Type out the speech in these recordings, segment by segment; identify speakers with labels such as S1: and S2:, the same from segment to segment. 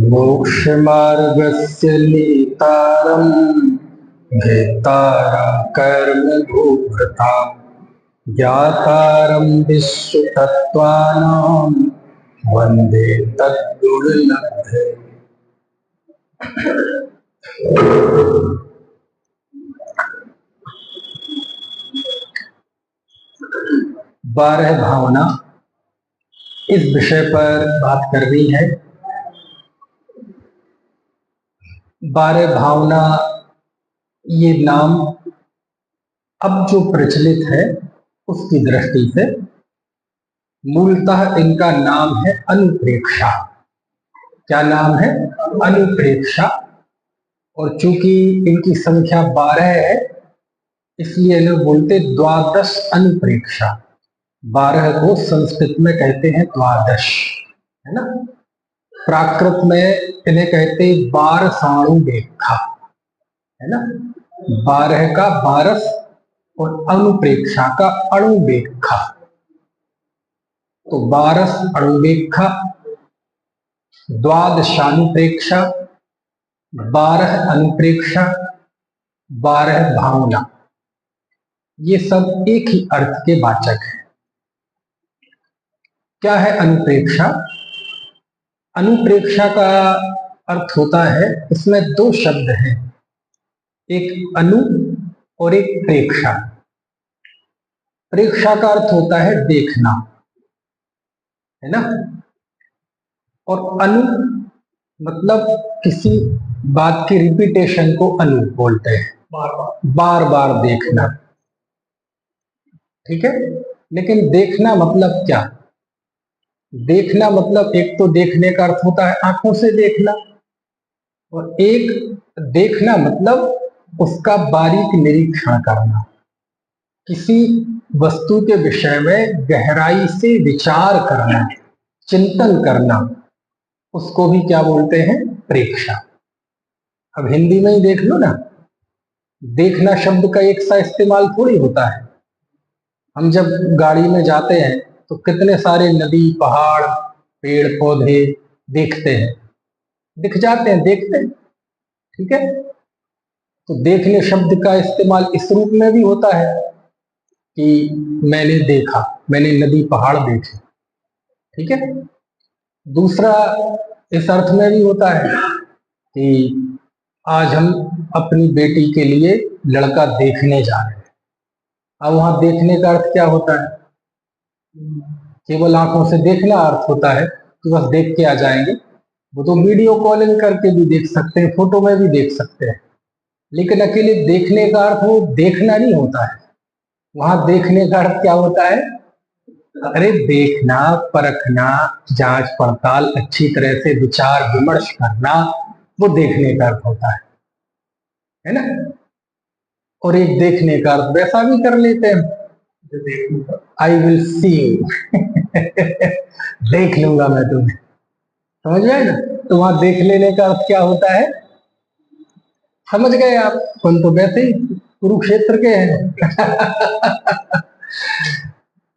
S1: मोक्षमार्गस्य नेतारं भेत्तारं कर्मभूभृतां ज्ञातारं विश्वतत्त्वानां वन्दे तद्गुरुलब्धे। 12 भावना इस विषय पर बात करनी है। 12 भावना ये नाम अब जो प्रचलित है उसकी दृष्टि से मूलतः इनका नाम है अनुप्रेक्षा। क्या नाम है? अनुप्रेक्षा। और चूंकि इनकी संख्या 12 है इसलिए इन्हें बोलते द्वादश अनुप्रेक्षा। 12 को संस्कृत में कहते हैं द्वादश, है ना। प्राकृत में इन्हें कहते 12 साणुवेक्षा, है ना। 12 का 12 और अनुप्रेक्षा का अणुवेक्षा। तो 12 अणुवेक्षा, द्वादशानुप्रेक्षा, 12 अनुप्रेक्षा, 12 भावना, ये सब एक ही अर्थ के वाचक है। क्या है अनुप्रेक्षा? अनुप्रेक्षा का अर्थ होता है, इसमें 2 शब्द हैं, एक अनु और एक प्रेक्षा। प्रेक्षा का अर्थ होता है देखना, है ना। और अनु मतलब किसी बात की रिपीटेशन को अनु बोलते हैं, बार बार देखना, ठीक है। लेकिन देखना मतलब क्या? देखना मतलब एक तो देखने का अर्थ होता है आंखों से देखना, और एक देखना मतलब उसका बारीक निरीक्षण करना, किसी वस्तु के विषय में गहराई से विचार करना, चिंतन करना, उसको भी क्या बोलते हैं? प्रेक्षा। अब हिंदी में ही देख लो ना, देखना शब्द का एक सा इस्तेमाल थोड़ी होता है। हम जब गाड़ी में जाते हैं तो कितने सारे नदी, पहाड़, पेड़ पौधे देखते हैं, दिख जाते हैं, देखते हैं, ठीक है। तो देखने शब्द का इस्तेमाल इस रूप में भी होता है कि मैंने देखा, मैंने नदी पहाड़ देखे, ठीक है। दूसरा इस अर्थ में भी होता है कि आज हम अपनी बेटी के लिए लड़का देखने जा रहे हैं। अब वहां देखने का अर्थ क्या होता है? केवल आंखों से देखना अर्थ होता है कि बस देख के आ जाएंगे। वो तो वीडियो कॉलिंग करके भी देख सकते हैं, फोटो में भी देख सकते हैं, लेकिन अकेले देखने का अर्थ वो देखना नहीं होता है। वहां देखने का अर्थ क्या होता है? अरे देखना, परखना, जांच पड़ताल, अच्छी तरह से विचार विमर्श करना, वो देखने का अर्थ होता है ना। और एक देखने का अर्थ वैसा भी कर लेते हैं, आई विल सी यू देख लूंगा मैं तुम्हें, समझ गए ना। तो वहां देख लेने का अर्थ क्या होता है? समझ गए आप? कौन तो वैसे ही कुरुक्षेत्र के हैं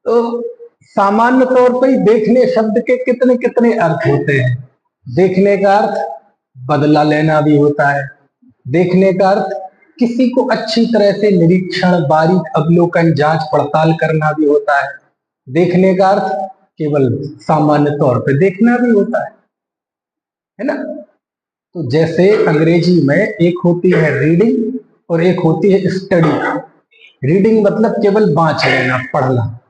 S1: तो सामान्य तौर पर ही देखने शब्द के कितने कितने अर्थ होते हैं। देखने का अर्थ बदला लेना भी होता है, देखने का अर्थ किसी को अच्छी तरह से निरीक्षण, बारीक अवलोकन, जांच पड़ताल करना भी होता है। देखने का अर्थ केवल सामान्य तौर पे देखना भी होता है ना। तो जैसे अंग्रेजी में एक होती है रीडिंग और एक होती है स्टडी। रीडिंग मतलब केवल बांच लेना, पढ़ना,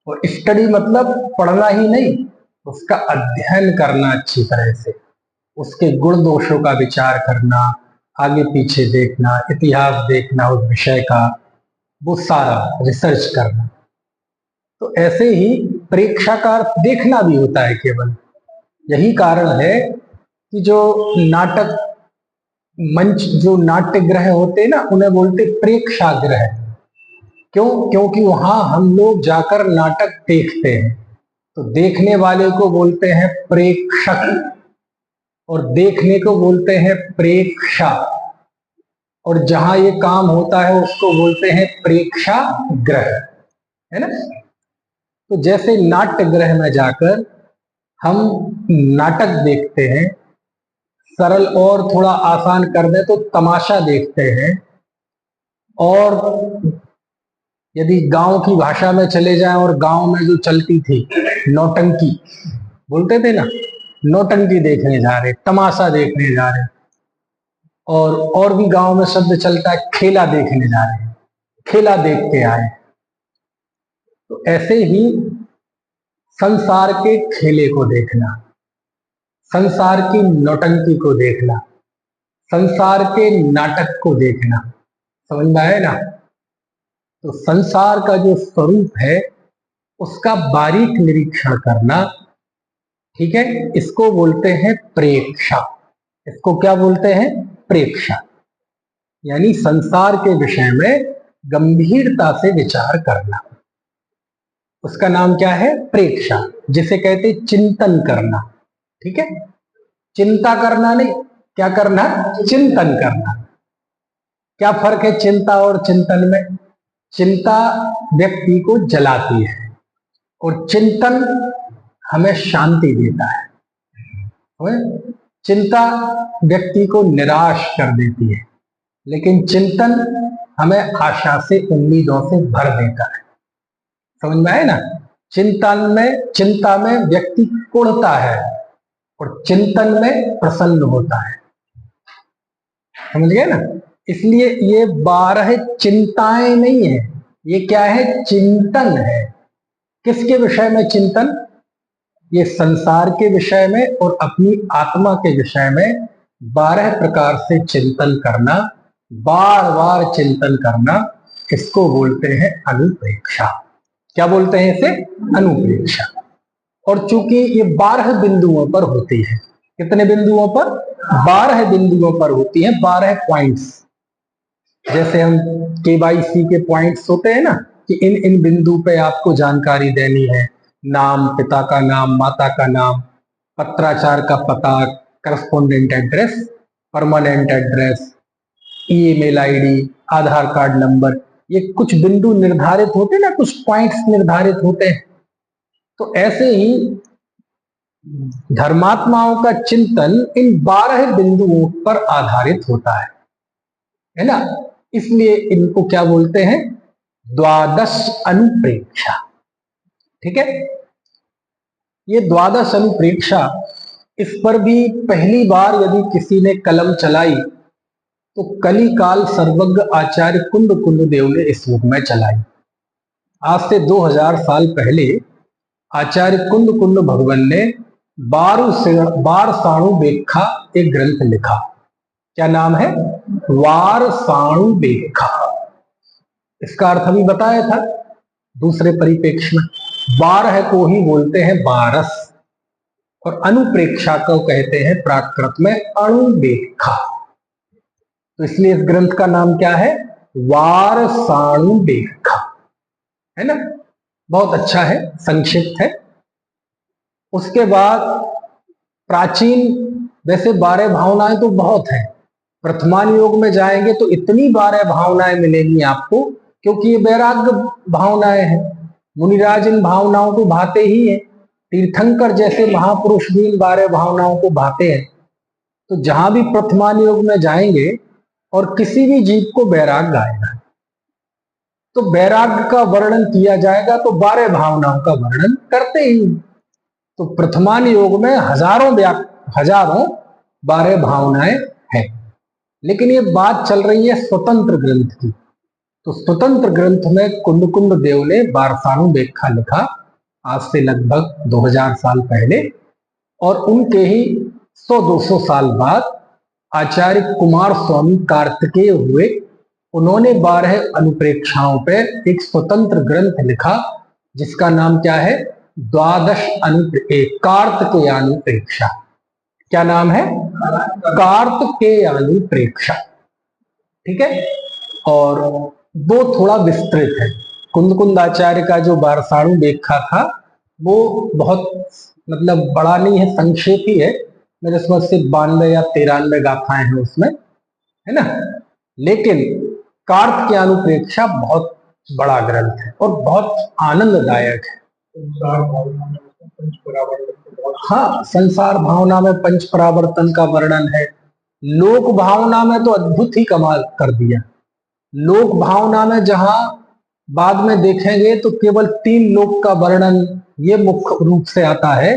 S1: और स्टडी मतलब पढ़ना ही नहीं, उसका अध्ययन करना, अच्छी तरह से उसके गुण दोषों का विचार करना, आगे पीछे देखना, इतिहास देखना उस विषय का, वो सारा रिसर्च करना। तो ऐसे ही प्रेक्षा का अर्थ देखना भी होता है केवल। यही कारण है कि जो नाटक मंच, जो नाट्यगृह होते हैं ना, उन्हें बोलते प्रेक्षागृह। क्यों? क्योंकि वहां हम लोग जाकर नाटक देखते हैं। तो देखने वाले को बोलते हैं प्रेक्षक, और देखने को बोलते हैं प्रेक्षा, और जहां ये काम होता है उसको बोलते हैं प्रेक्षागृह, है ना। तो जैसे नाट्य गृह में जाकर हम नाटक देखते हैं, सरल और थोड़ा आसान कर दें तो तमाशा देखते हैं, और यदि गांव की भाषा में चले जाएं और गांव में जो चलती थी नौटंकी, बोलते थे ना, नौटंकी देखने जा रहे, तमाशा देखने जा रहे, और भी गांव में शब्द चलता है खेला देखने जा रहे हैं, खेला देख के आए। तो ऐसे ही संसार के खेले को देखना, संसार की नौटंकी को देखना, संसार के नाटक को देखना, समझ में आए ना। तो संसार का जो स्वरूप है उसका बारीक निरीक्षण करना, ठीक है, इसको बोलते हैं प्रेक्षा। इसको क्या बोलते हैं? प्रेक्षा। यानी संसार के विषय में गंभीरता से विचार करना, उसका नाम क्या है? प्रेक्षा, जिसे कहते चिंतन करना। ठीक है, चिंता करना नहीं, क्या करना? चिंतन करना। क्या फर्क है चिंता और चिंतन में? चिंता व्यक्ति को जलाती है और चिंतन हमें शांति देता है। चिंता व्यक्ति को निराश कर देती है, लेकिन चिंतन हमें आशा से, उम्मीदों से भर देता है। समझ में आए ना। चिंता में व्यक्ति कुढ़ता है और चिंतन में प्रसन्न होता है। समझ गए ना। इसलिए ये 12 चिंताएं नहीं है, ये क्या है? चिंतन है। किसके विषय में चिंतन? ये संसार के विषय में और अपनी आत्मा के विषय में 12 प्रकार से चिंतन करना, बार बार चिंतन करना, इसको बोलते हैं अनुप्रेक्षा। क्या बोलते हैं इसे? अनुप्रेक्षा। और चूंकि ये 12 बिंदुओं पर होती है, कितने बिंदुओं पर? 12 बिंदुओं पर होती है, 12 पॉइंट्स। जैसे हम KYC के पॉइंट्स होते हैं ना, कि इन इन बिंदु पे आपको जानकारी देनी है, नाम, पिता का नाम, माता का नाम, पत्राचार का पता, correspondent address, permanent address, email ID, Aadhaar card number, ये कुछ बिंदु निर्धारित होते हैं ना, कुछ पॉइंट्स निर्धारित होते हैं। तो ऐसे ही धर्मात्माओं का चिंतन इन 12 बिंदुओं पर आधारित होता है ना। इसलिए इनको क्या बोलते हैं? 12 अनुप्रेक्षा। ठीक है, ये 12 अनुप्रेक्षा, इस पर भी पहली बार यदि किसी ने कलम चलाई तो कलिकाल सर्वज्ञ आचार्य कुंद कुंडदेव ने इस युग में चलाई। आज से 2000 साल पहले आचार्य कुंद कुंड भगवान ने बार साणु बेखा एक ग्रंथ लिखा। क्या नाम है? वार साणु बेखा। इसका अर्थ अभी बताया था दूसरे परिप्रेक्ष्य में। 12 को ही बोलते हैं 12, और अनुप्रेक्षा को कहते हैं प्राकृत में अणुबेखा। तो इसलिए इस ग्रंथ का नाम क्या है? वार साणु बेखा, है ना। बहुत अच्छा है, संक्षिप्त है। उसके बाद प्राचीन, वैसे 12 भावनाएं तो बहुत है, प्रथमान योग में जाएंगे तो इतनी 12 भावनाएं मिलेंगी आपको, क्योंकि ये वैराग्य भावनाएं हैं। मुनिराज इन भावनाओं को भाते ही है, तीर्थंकर जैसे महापुरुष भी इन 12 भावनाओं को भाते हैं। तो जहां भी प्रथमान योग में जाएंगे और किसी भी जीव को वैराग्य आएगा तो वैराग्य का वर्णन किया जाएगा, तो 12 भावनाओं का वर्णन करते ही। तो प्रथमान योग में हजारों 12 भावनाएं हैं। लेकिन ये बात चल रही है स्वतंत्र ग्रंथ की। तो स्वतंत्र ग्रंथ में कुंद कुंड देव ने वारसाणु बेखा लिखा, आज से लगभग 2000 साल पहले। और उनके ही 100-200 साल बाद आचार्य कुमार स्वामी कार्तिकेय हुए, उन्होंने 12 अनुप्रेक्षाओं पर एक स्वतंत्र ग्रंथ लिखा, जिसका नाम क्या है? 12 कार्तिकेयानुप्रेक्षा। क्या नाम है? कार्तिकेयानुप्रेक्षा। ठीक है, और वो थोड़ा विस्तृत है। कुंद आचार्य का जो वारसाणु बेखा था वो बहुत मतलब बड़ा नहीं है, संक्षेप ही है। मेरे समझ से 92 या 93 गाथाएं हैं उसमें, है ना। लेकिन कार्तिकेयानुप्रेक्षा बहुत बड़ा ग्रंथ है और बहुत आनंददायक है। हाँ, संसार भावना में पंच परावर्तन का वर्णन है। लोक भावना में तो अद्भुत ही कमाल कर दिया। लोक भावना में जहां बाद में देखेंगे तो केवल 3 लोक का वर्णन ये मुख्य रूप से आता है।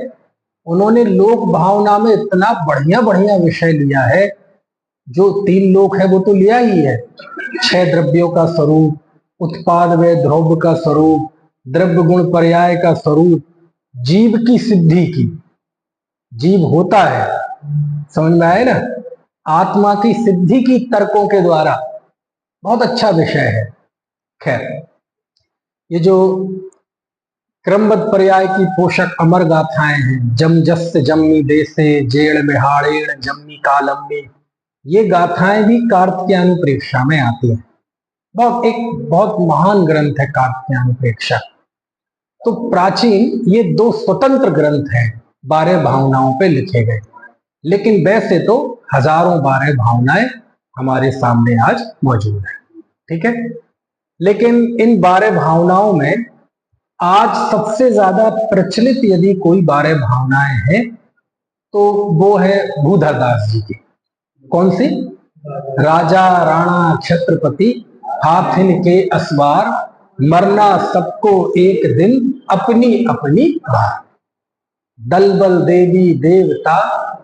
S1: उन्होंने लोक भावना में इतना बढ़िया बढ़िया विषय लिया है। जो 3 लोक है वो तो लिया ही है। 6 द्रव्यों का स्वरूप, उत्पाद व द्रव्य का स्वरूप, द्रव्य गुण पर्याय का स्वरूप, जीव की सिद्धि की, जीव होता है, समझ में आए ना, आत्मा की सिद्धि की तर्कों के द्वारा। बहुत अच्छा विषय है। खैर, ये जो क्रमबद्ध पर्याय की पोषक अमर गाथाएं हैं, जम जस जम्मी देसे जेड़ बिहाड़ेण जम्मी कालम्बी, ये गाथाएं भी कार्तिकेयानुप्रेक्षा में आती हैं। बहुत महान ग्रंथ है कार्तिकेयानुप्रेक्षा। तो प्राचीन ये 2 स्वतंत्र ग्रंथ हैं 12 भावनाओं पे लिखे गए, लेकिन वैसे तो हजारों 12 भावनाएं हमारे सामने आज मौजूद है। ठीक है, लेकिन इन 12 भावनाओं में आज सबसे ज्यादा प्रचलित यदि कोई 12 भावनाएं हैं तो वो है भूधरदास जी की। कौन सी? राजा राणा छत्रपति हाथिन के असवार, मरना सबको एक दिन अपनी अपनी बार, दल बल देवी देवता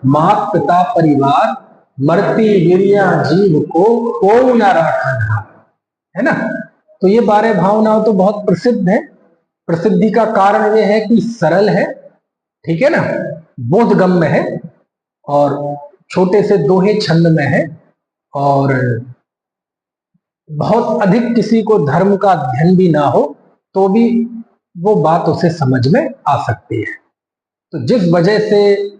S1: मात पिता परिवार, मरती गिरिया जीव को न राखा, है ना। तो ये 12 भावनाएं तो बहुत प्रसिद्ध है। प्रसिद्धि का कारण यह है कि सरल है, ठीक है ना, बोधगम्य है, और छोटे से दोहे छंद में है, और बहुत अधिक किसी को धर्म का अध्ययन भी ना हो तो भी वो बात उसे समझ में आ सकती है। तो जिस वजह से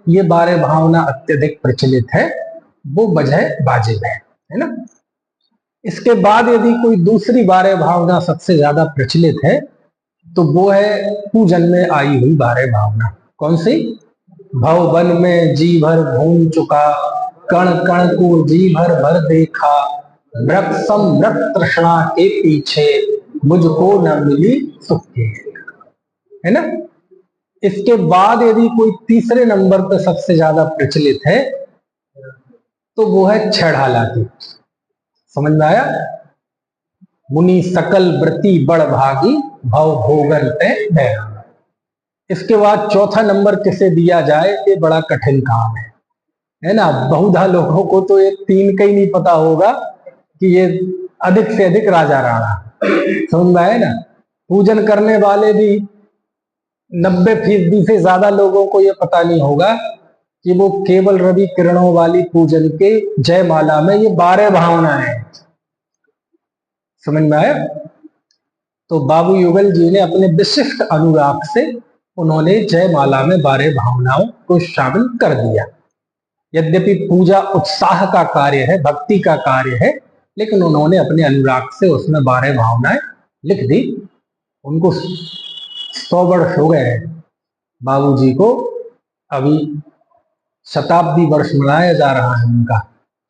S1: ये 12 भावना अत्यधिक प्रचलित है वो वजह वाजिब है ना। इसके बाद यदि कोई दूसरी 12 भावना सबसे ज्यादा प्रचलित है तो वो है पूजन में आई हुई 12 भावना। कौन सी? भव वन में जी भर घूम चुका, कण कण को जी भर भर देखा, मृत समृत तृष्णा के पीछे मुझको न मिली सुख की, है ना। इसके बाद यदि कोई तीसरे नंबर पर सबसे ज्यादा प्रचलित है तो वो है छेड़ाला की। समझ में आया? मुनि सकल व्रति बड़ भागी, भव भोगन पे बैरागी। इसके बाद चौथा नंबर किसे दिया जाए ये बड़ा कठिन काम है ना। बहुधा लोगों को तो ये 3 का ही नहीं पता होगा कि ये अधिक से अधिक राजा राणा। समझ में आए ना। पूजन करने वाले भी 90% से ज्यादा लोगों को ये पता नहीं होगा कि वो केवल रवि किरणों वाली पूजन के जयमाला में ये 12 भावनाएं हैं। समझ में आया? तो बाबू युगल जी ने अपने विशिष्ट अनुराग से उन्होंने जयमाला में 12 भावनाओं को शामिल कर दिया। यद्यपि पूजा उत्साह का कार्य है, भक्ति का कार्य है, लेकिन उन्होंने अपने अनुराग से उसमें 12 भावनाएं लिख दी। उनको 100 वर्ष हो गए बाबूजी को। अभी शताब्दी वर्ष मनाया जा रहा है उनका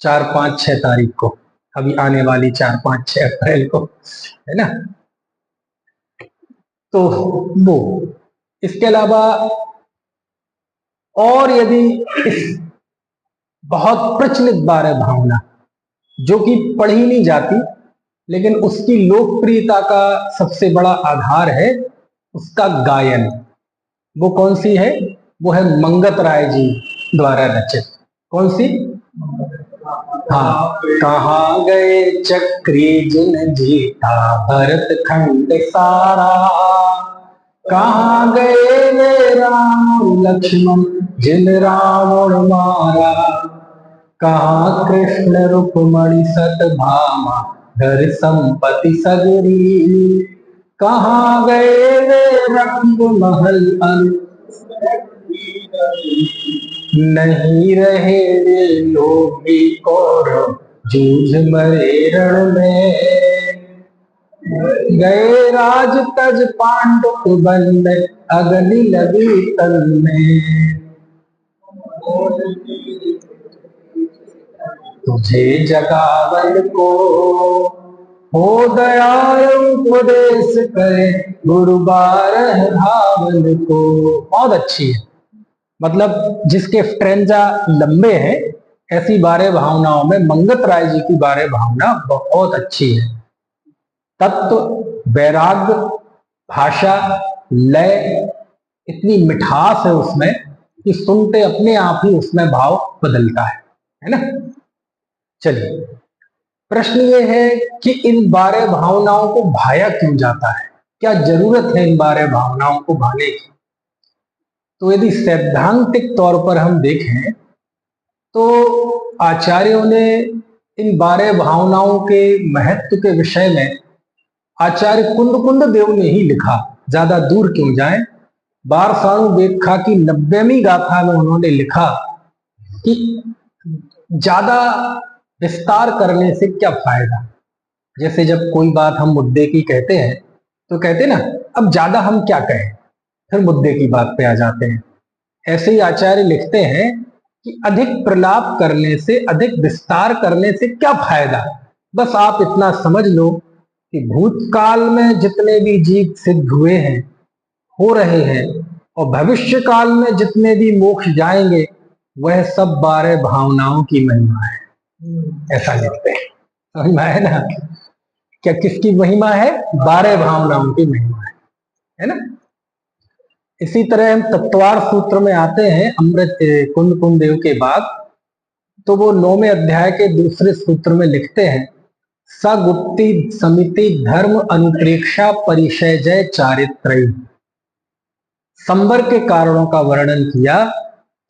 S1: 4, 5, 6 तारीख को, अभी आने वाली 4, 5, 6 अप्रैल को, है ना। तो वो इसके अलावा और यदि इस बहुत प्रचलित 12 भावना जो कि पढ़ी नहीं जाती लेकिन उसकी लोकप्रियता का सबसे बड़ा आधार है उसका गायन, वो कौन सी है? वो है मंगत राय जी द्वारा रचित। कौन सी? हाँ, कहाँ गए चक्री जिन जीता भरत खंड सारा, कहाँ गए वे राम लक्ष्मण जिन रावण मारा, कहाँ कृष्ण रुक्मणी सतभामा घर संपत्ति सगरी, कहाँ गए वे रंग महल नहीं रहे वे लोभी कौरव जूझ मरे रण में, गए राज तज पांडव बंद अग्नि लगी तन में, तुझे जगावन को हो दयाल उपदेश करे गुरु बारह भावन को। बहुत अच्छी है, मतलब जिसके फ्रेंजा लंबे हैं, ऐसी बारह भावनाओं में मंगत राय जी की बारह भावना बहुत अच्छी है। तत्व, वैराग्य, भाषा, लय, इतनी मिठास है उसमें कि सुनते अपने आप ही उसमें भाव बदलता है ना। चलिए, प्रश्न ये है कि इन बारह भावनाओं को भाया क्यों जाता है, क्या जरूरत है इन बारह भावनाओं को भाने की। तो यदि सैद्धांतिक तौर पर हम देखें तो आचार्यों ने इन बारह भावनाओं के महत्व के विषय में आचार्य कुंद देव ने ही लिखा, ज्यादा दूर क्यों जाएं। बारसाणु व्याख्या की 90वीं गाथा में उन्होंने लिखा कि ज्यादा विस्तार करने से क्या फायदा। जैसे जब कोई बात हम मुद्दे की कहते हैं तो कहते ना, अब ज्यादा हम क्या कहें, फिर मुद्दे की बात पे आ जाते हैं। ऐसे ही आचार्य लिखते हैं कि अधिक प्रलाप करने से, अधिक विस्तार करने से क्या फायदा। बस आप इतना समझ लो कि भूतकाल में जितने भी जीव सिद्ध हुए हैं, हो रहे हैं, और भविष्य काल में जितने भी मोक्ष जाएंगे, वह सब बारह भावनाओं की महिमा है, ऐसा लिखते हैं। समझ में आया ना, क्या किसकी महिमा है, बारह भावनाओं की महिमा है ना। इसी तरह हम तत्वार सूत्र में आते हैं अमृत कुंद देव के बाद, तो वो 9वें अध्याय के दूसरे सूत्र में लिखते हैं, सगुप्ति समिति धर्म अनुप्रेक्षा परिचय जय चारित्र। संबर के कारणों का वर्णन किया,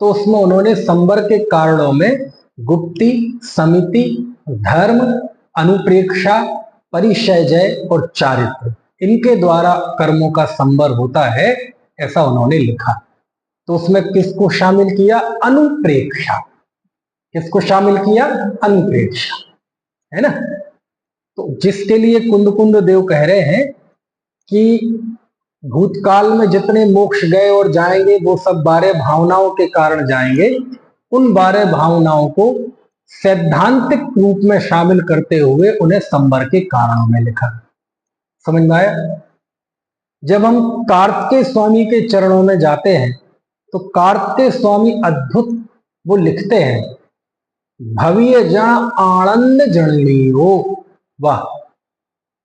S1: तो उसमें उन्होंने संबर के कारणों में गुप्ति, समिति, धर्म, अनुप्रेक्षा, परिचय और चारित्र, इनके द्वारा कर्मों का संबर होता है, ऐसा उन्होंने लिखा। तो उसमें किसको शामिल किया, अनुप्रेक्षा। किसको शामिल किया, अनुप्रेक्षा, है ना। तो जिसके लिए कुंद देव कह रहे हैं कि भूतकाल में जितने मोक्ष गए और जाएंगे वो सब बारह भावनाओं के कारण जाएंगे, उन बारह भावनाओं को सैद्धांतिक रूप में शामिल करते हुए उन्हें संबर के कारणों में लिखा। समझ में आया। जब हम कार्तिकेय स्वामी के चरणों में जाते हैं तो कार्तिकेय स्वामी अद्भुत वो लिखते हैं, भव्य जन आनंद जनलियो। वाह,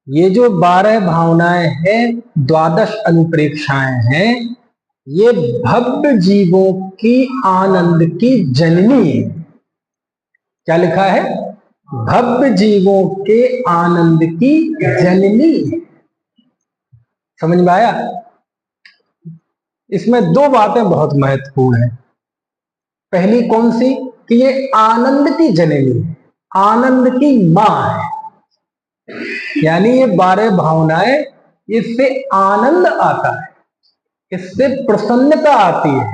S1: ये जो 12 भावनाएं हैं, 12 अनुप्रेक्षाएं हैं, ये भव्य जीवों की आनंद की जननी है। क्या लिखा है, भव्य जीवों के आनंद की जननी। समझ में आया। इसमें दो बातें बहुत महत्वपूर्ण हैं। पहली कौन सी, कि ये आनंद की जननी है, आनंद की मां है। यानी ये 12 भावनाएं, इससे आनंद आता है, इससे प्रसन्नता आती है,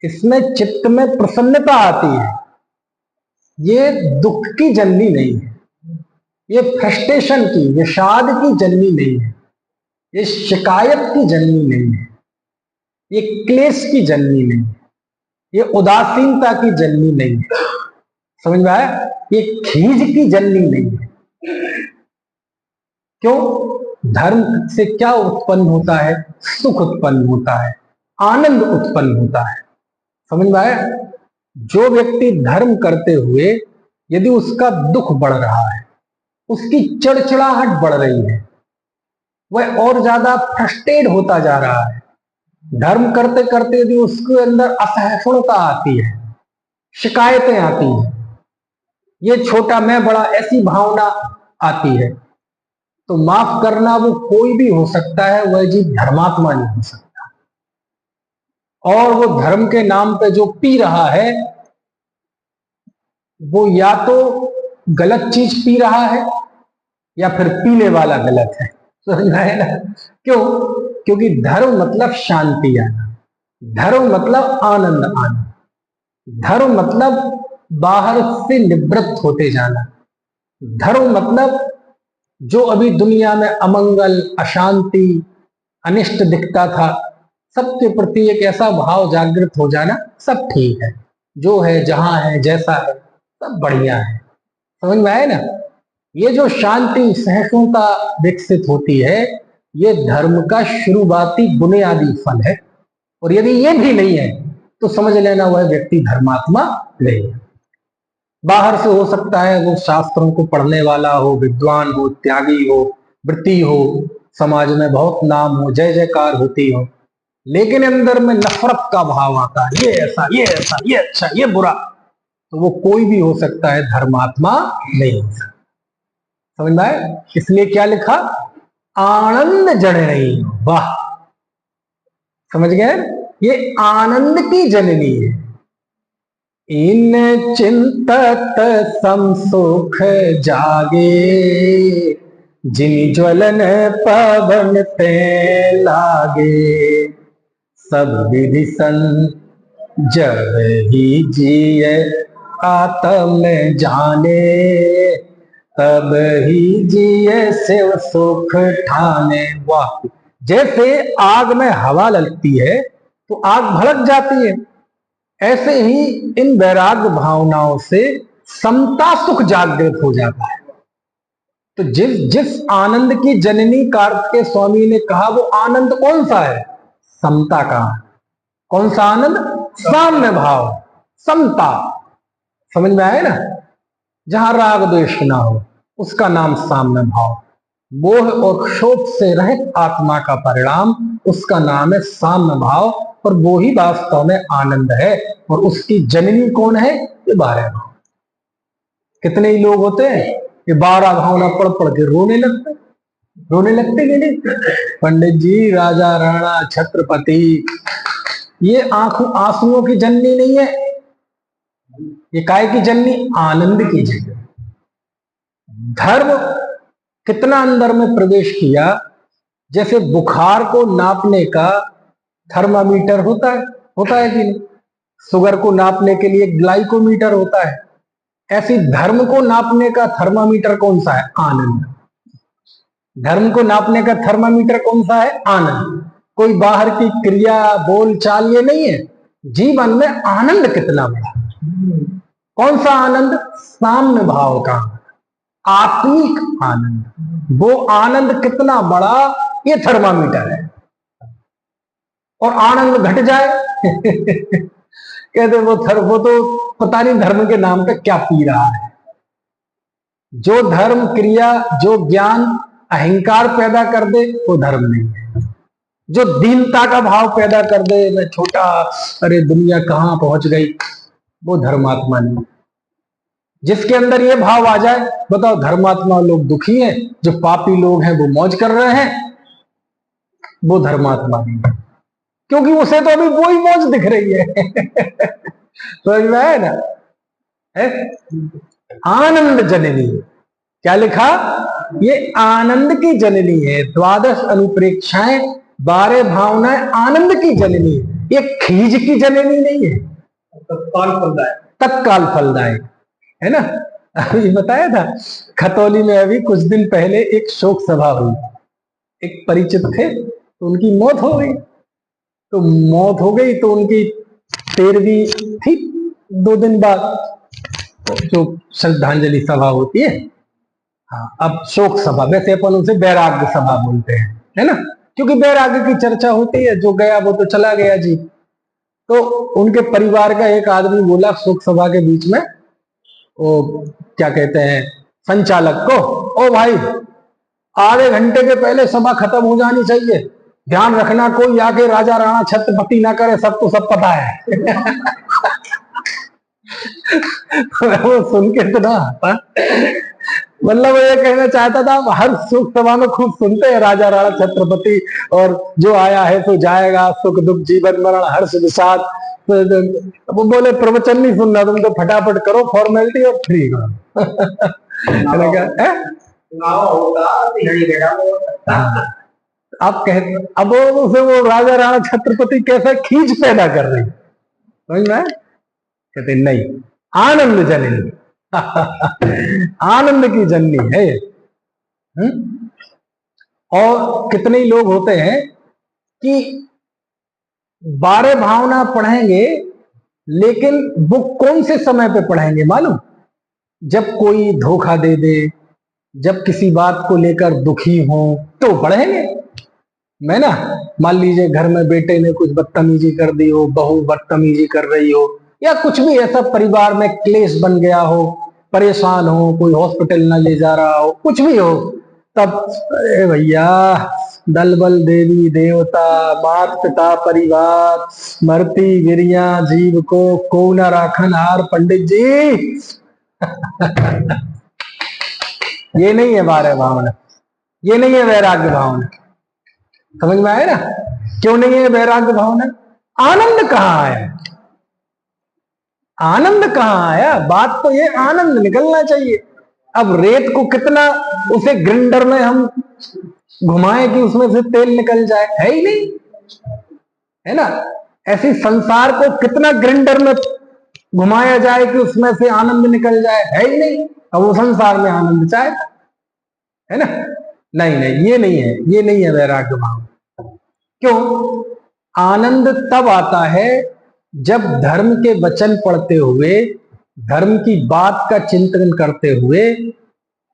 S1: इसमें चित्त में प्रसन्नता आती है। ये दुख की जननी नहीं है, ये फ्रस्ट्रेशन की, विषाद की जननी नहीं है, ये शिकायत की जननी नहीं है, ये क्लेश की जननी नहीं है, ये उदासीनता की जननी नहीं है। समझ में आया। ये खीज की जननी नहीं है। क्यों, धर्म से क्या उत्पन्न होता है, सुख उत्पन्न होता है, आनंद उत्पन्न होता है। समझ में आया। जो व्यक्ति धर्म करते हुए यदि उसका दुख बढ़ रहा है, उसकी चिड़चिड़ाहट बढ़ रही है, वह और ज्यादा फ्रस्ट्रेट होता जा रहा है, धर्म करते करते यदि उसके अंदर असहिष्णुता आती है, शिकायतें आती हैं, ये छोटा मैं बड़ा ऐसी भावना आती है, तो माफ करना, वो कोई भी हो सकता है, वह जीव धर्मात्मा नहीं हो सकता। और वो धर्म के नाम पे जो पी रहा है, वो या तो गलत चीज पी रहा है या फिर पीने वाला गलत है। समझ में आया ना। क्यों, क्योंकि धर्म मतलब शांति आना, धर्म मतलब आनंद आना, धर्म मतलब बाहर से निवृत्त होते जाना, धर्म मतलब जो अभी दुनिया में अमंगल, अशांति, अनिष्ट दिखता था, सबके प्रति एक ऐसा भाव जागृत हो जाना, सब ठीक है, जो है, जहां है, जैसा है, सब बढ़िया है। समझ में आया ना। ये जो शांति सहिष्णुता विकसित होती है, ये धर्म का शुरुआती बुनियादी फल है। और यदि ये भी नहीं है तो समझ लेना वह व्यक्ति धर्मात्मा नहीं है। बाहर से हो सकता है वो शास्त्रों को पढ़ने वाला हो, विद्वान हो, त्यागी हो, वृत्ति हो, समाज में बहुत नाम हो, जय जयकार होती हो, लेकिन अंदर में नफरत का भाव आता है, ये ऐसा, ये ऐसा, ये अच्छा, ये बुरा, तो वो कोई भी हो सकता है, धर्मात्मा नहीं हो सकता। समझ में आए? इसलिए क्या लिखा? आनंद जननी। वाह, समझ गए? ये आनंद की जननी है। इन चिंतत समसुख जागे, जिन ज्वलन पवन ते लागे, सब विधि सन जब ही जिए आत्म जाने, तब ही जिए शिव सुख ठाने। वाह, जैसे आग में हवा लगती है तो आग भड़क जाती है, ऐसे ही इन वैराग्य भावनाओं से समता सुख जागृत हो जाता है। तो जिस जिस आनंद की जननी कार्तिकेय स्वामी ने कहा, वो आनंद कौन सा है? समता का। कौन सा आनंद? साम्य भाव, समता। समझ में आए ना? जहां राग द्वेष ना हो, उसका नाम साम्य भाव। मोह और क्षोभ से रहित आत्मा का परिणाम, उसका नाम है साम्य भाव। और वो ही वास्तव में आनंद है। और उसकी जननी कौन है? ये 12 भाव। कितने ही लोग होते हैं ये 12 भावना पढ़ पढ़ के रोने लगते कि नहीं? पंडित जी, राजा राणा छत्रपति, ये आंखों आंसुओं की जननी नहीं है, ये काय की जननी? आनंद की जननी। धर्म कितना अंदर में प्रवेश किया। जैसे बुखार को नापने का थर्मामीटर होता है कि नहीं? शुगर को नापने के लिए ग्लाइकोमीटर होता है। ऐसी धर्म को नापने का थर्मामीटर कौन सा है? आनंद। धर्म को नापने का थर्मामीटर कौन सा है? आनंद। कोई बाहर की क्रिया, बोल चाल ये नहीं है, जीवन में आनंद कितना बड़ा। कौन सा आनंद? साम्य भाव का, आत्मिक आनंद। वो आनंद कितना बड़ा, ये थर्मामीटर है। और आनंद घट जाए कहते वो तो पता नहीं धर्म के नाम पे क्या पी रहा है। जो धर्म क्रिया, जो ज्ञान अहंकार पैदा कर दे, वो धर्म नहीं है। जो दीनता का भाव पैदा कर दे, मैं छोटा, अरे दुनिया कहां पहुंच गई, वो धर्मात्मा नहीं। जिसके अंदर ये भाव आ जाए, बताओ, धर्मात्मा लोग दुखी हैं, जो पापी लोग हैं वो मौज कर रहे हैं, वो धर्मात्मा नहीं है। क्योंकि उसे तो अभी वही मौज दिख रही है समझ में आया ना? है आनंद जननी। क्या लिखा? ये आनंद की जननी है। 12 अनुप्रेक्षाएं, 12 भावनाएं आनंद की जननी है। ये खीज की जननी नहीं है, तत्काल फलदायक है ना। अभी बताया था खतौली में, अभी कुछ दिन पहले एक शोक सभा हुई। एक परिचित थे, तो उनकी मौत हो गई। तो उनकी 13वीं थी 2 दिन बाद, जो श्रद्धांजलि सभा होती है। हाँ, अब शोक सभा, वैसे अपन उसे वैराग्य सभा बोलते हैं, है ना, क्योंकि वैराग्य की चर्चा होती है। जो गया वो तो चला गया जी। तो उनके परिवार का एक आदमी बोला शोक सभा के बीच में, वो क्या कहते हैं संचालक को, ओ भाई, आधे घंटे के पहले सभा खत्म हो जानी चाहिए, ध्यान रखना कोई आके राजा राणा छत्रपति ना करे, सबको सब पता है वो सुन के तो ना, मतलब वो ये कहना चाहता था, हर सुख सभा में खूब सुनते हैं राजा राणा छत्रपति, और जो आया है तो जाएगा, सुख दुख जीवन मरण हर्ष विषाद। वो बोले प्रवचन नहीं सुनना, तुम तो फटाफट करो फॉर्मेलिटी और फ्री करो आप कहते, अब उसे वो राजा राणा छत्रपति कैसे खींच पैदा कर रही, समझ में? कहते नहीं, आनंद जननी आनंद की जननी है। और कितने ही लोग होते हैं कि 12 भावना पढ़ेंगे, लेकिन वो कौन से समय पे पढ़ेंगे मालूम? जब कोई धोखा दे दे, जब किसी बात को लेकर दुखी हो तो बढ़ेंगे। मैं ना, मान लीजिए घर में बेटे ने कुछ बदतमीजी कर दी हो, बहू बदतमीजी कर रही हो, या कुछ भी ऐसा परिवार में क्लेश बन गया हो, परेशान हो, कोई हॉस्पिटल ना ले जा रहा हो, कुछ भी हो, तब अरे भैया, दल बल देवी देवता मात पिता परिवार मरती गिरिया जीव को न राखन हार पंडित जी। ये नहीं है बारह भावना, ये नहीं है वैराग्य भावना। समझ में आया ना? क्यों नहीं है वैराग्य भावना? आनंद कहाँ आया? आनंद कहाँ आया? बात तो ये आनंद निकलना चाहिए। अब रेत को कितना उसे ग्राइंडर में हम घुमाएं कि उसमें से तेल निकल जाए, है ही नहीं, है ना? ऐसी संसार को कितना ग्राइंडर में घुमाया जाए कि उसमें से आनंद निकल जाए, है ही नहीं। अब वो संसार में आनंद चाहे, है ना? नहीं नहीं, ये नहीं है, ये नहीं है वैराग्य भाव। क्यों? आनंद तब आता है जब धर्म के वचन पढ़ते हुए, धर्म की बात का चिंतन करते हुए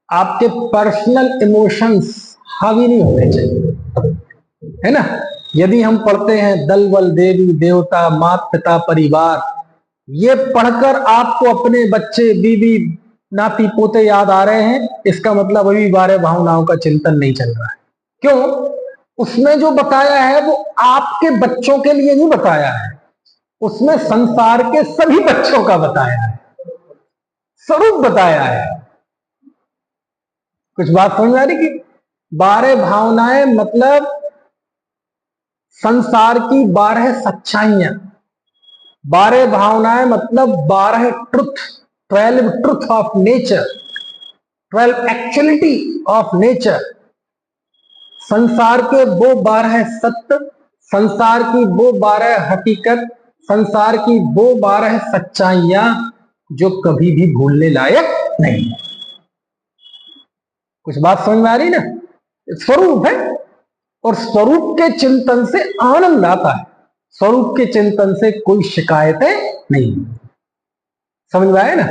S1: आपके पर्सनल इमोशंस हावी नहीं होने चाहिए, है ना? यदि हम पढ़ते हैं दल बल देवी देवता मात पिता परिवार, ये पढ़कर आपको अपने बच्चे बीवी नाती पोते याद आ रहे हैं, इसका मतलब अभी बारह भावनाओं का चिंतन नहीं चल रहा है। क्यों? उसमें जो बताया है वो आपके बच्चों के लिए नहीं बताया है, उसमें संसार के सभी बच्चों का बताया है, स्वरूप बताया है। कुछ बात समझ आ रही? कि बारह भावनाएं मतलब संसार की 12 सच्चाइयां, 12 भावनाएं मतलब 12 truth, 12 truth of nature, 12 actuality of nature. संसार के वो 12 सत्य, संसार की वो 12 हकीकत, संसार की वो 12 सच्चाइयां जो कभी भी भूलने लायक नहीं है। कुछ बात समझ में आ रही ना? स्वरूप है, और स्वरूप के चिंतन से आनंद आता है, स्वरूप के चिंतन से कोई शिकायतें नहीं। समझ में आया ना?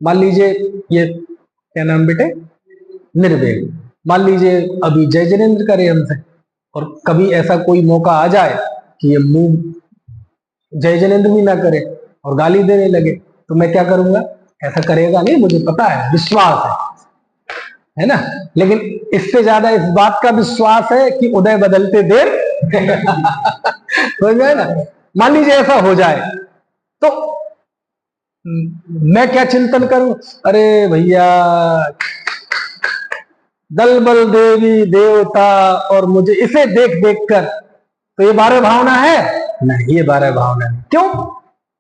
S1: मान लीजिए ये क्या नाम बेटे, निर्वेद, मान लीजिए अभी जय जिनेन्द्र करे हमसे, और कभी ऐसा कोई मौका आ जाए कि ये मुंह जय जिनेन्द्र भी ना करे और गाली देने लगे, तो मैं क्या करूंगा? ऐसा करेगा नहीं, मुझे पता है, विश्वास है ना? लेकिन इससे ज्यादा इस बात का विश्वास है कि उदय बदलते देर हो जाए ना। मान लीजिए ऐसा हो जाए तो मैं क्या चिंतन करूं? अरे भैया, दल बल देवी देवता, और मुझे इसे देख देख कर, तो ये 12 भावना है? नहीं, ये 12 भावना नहीं। क्यों?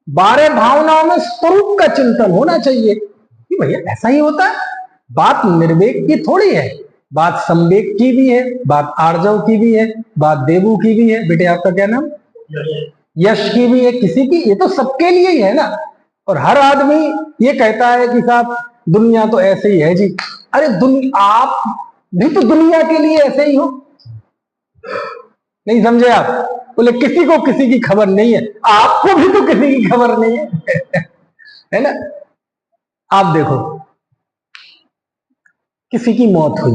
S1: 12 भावनाओं में स्वरूप का चिंतन होना चाहिए कि भैया ऐसा ही होता है। बात निर्वेक की थोड़ी है, बात संवेक की भी है, बात आर्जव की भी है, बात देवू की भी है। बेटे आपका क्या नाम? यश की भी है, किसी की, ये तो सबके लिए ही है ना। और हर आदमी ये कहता है कि साहब दुनिया तो ऐसे ही है जी। अरे दुनिया, आप भी तो दुनिया के लिए ऐसे ही हो, नहीं समझे आप? बोले किसी को किसी की खबर नहीं है, आपको भी तो किसी की खबर नहीं है है ना? आप देखो, किसी की मौत हुई,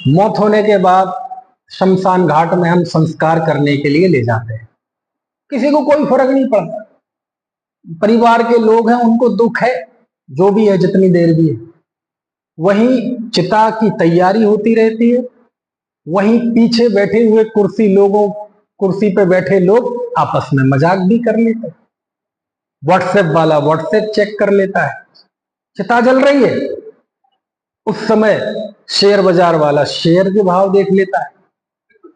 S1: मौत होने के बाद शमशान घाट में हम संस्कार करने के लिए ले जाते हैं, किसी को कोई फर्क नहीं पड़ता। परिवार के लोग हैं, उनको दुख है, जो भी है, जितनी देर भी है। वहीं चिता की तैयारी होती रहती है, वहीं पीछे बैठे हुए कुर्सी पे बैठे लोग आपस में मजाक भी कर लेते हैं। व्हाट्सएप वाला व्हाट्सएप चेक कर लेता है, चिता जल रही है। उस समय शेयर बाजार वाला शेयर के भाव देख लेता है,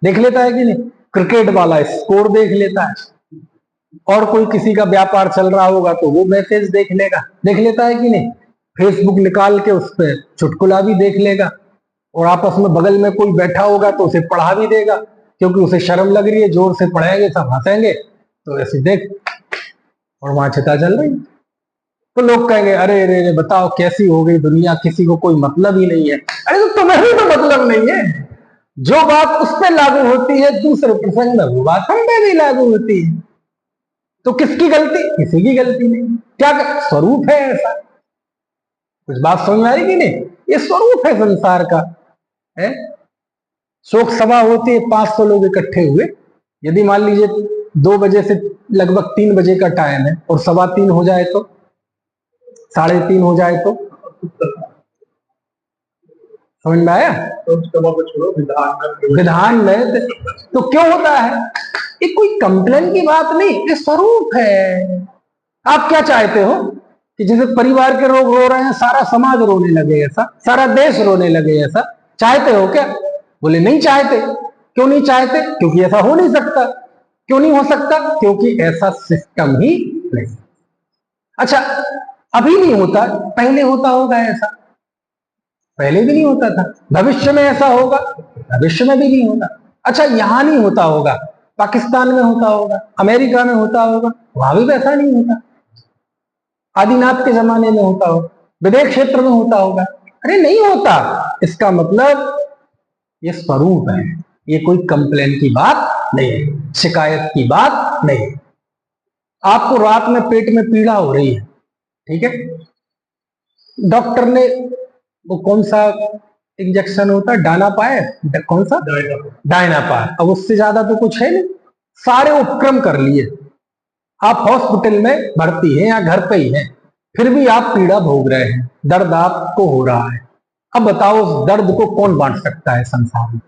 S1: देख लेता है कि नहीं? क्रिकेट वाला स्कोर देख लेता है, और कोई किसी का व्यापार चल रहा होगा तो वो मैसेज देख लेता है कि नहीं? फेसबुक निकाल के उस पर चुटकुला भी देख लेगा, और आपस में बगल में कोई बैठा होगा तो उसे पढ़ा भी देगा, क्योंकि उसे शर्म लग रही है, जोर से पढ़ेंगे सब हंसेंगे, तो ऐसे देख, और वहां चिता जल रही। तो लोग कहेंगे अरे अरे अरे बताओ कैसी हो गई दुनिया, किसी को कोई मतलब ही नहीं है। अरे तो तुम्हें भी तो मतलब नहीं है। जो बात उस पर लागू होती है दूसरे प्रसंग में, वो बात हम पे भी लागू होती है। तो किसकी गलती? किसी की गलती नहीं। क्या स्वरूप है ऐसा? कुछ बात समझ में आ रही कि नहीं? ये स्वरूप है संसार का है। शोक सभा होती है, 500 लोग इकट्ठे हुए, यदि मान लीजिए 2 बजे से लगभग 3 बजे का टाइम है और 3:15 हो जाए तो 3:30 हो जाए तो समझ में आया? छोड़ो, विधान में तो क्यों होता है? ये कोई कंप्लेन की बात नहीं, ये स्वरूप है। आप क्या चाहते हो कि जैसे परिवार के लोग रो रहे हैं, सारा समाज रोने लगे ऐसा, सारा देश रोने लगे ऐसा, चाहते हो क्या? बोले नहीं चाहते। क्यों नहीं चाहते? क्योंकि ऐसा हो नहीं सकता। क्यों नहीं हो सकता? क्योंकि ऐसा सिस्टम ही नहीं। अच्छा, अभी नहीं होता, पहले होता होगा ऐसा? पहले भी नहीं होता था। भविष्य में ऐसा होगा? भविष्य में भी नहीं होगा। अच्छा, यहां नहीं होता होगा, पाकिस्तान में होता होगा, अमेरिका में होता होगा, वहां भी वैसा नहीं होता। आदिनाथ के जमाने में होता होगा, विदेश क्षेत्र में होता होगा। अरे नहीं होता। इसका मतलब ये स्वरूप है, ये कोई कंप्लेन की बात नहीं है, शिकायत की बात नहीं है। आपको रात में पेट में पीड़ा हो रही है, ठीक है, डॉक्टर ने वो कौन सा इंजेक्शन होता है, डायनापायर, कौन सा, डायनापायर, अब उससे ज्यादा तो कुछ है नहीं, सारे उपक्रम कर लिए, आप हॉस्पिटल में भर्ती हैं या घर पे ही हैं, फिर भी आप पीड़ा भोग रहे हैं, दर्द आपको हो रहा है। अब बताओ उस दर्द को कौन बांट सकता है संसार में?